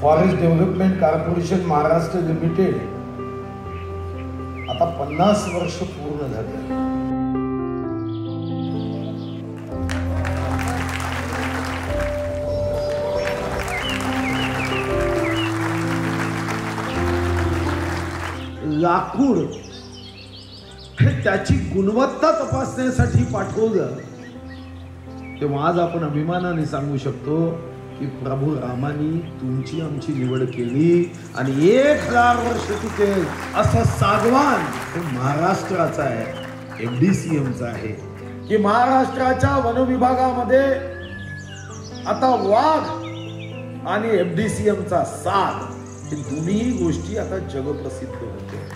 Forest development corporation Maharashtra limited आता 50 वर्ष पूर्ण झाले. लाकूड हे त्याची गुणवत्ता तपासण्यासाठी पाठवलं तेव्हा आज आपण अभिमानाने सांगू शकतो की प्रभू रामानी तुमची आमची निवड केली आणि 1000 वर्ष टिकेल असं सागवान हे महाराष्ट्राचं आहे, FDCMचं आहे. की महाराष्ट्राच्या वन विभागामध्ये आता वाघ आणि FDCMचा साथ हे दोन्ही गोष्टी आता जगप्रसिद्ध होते.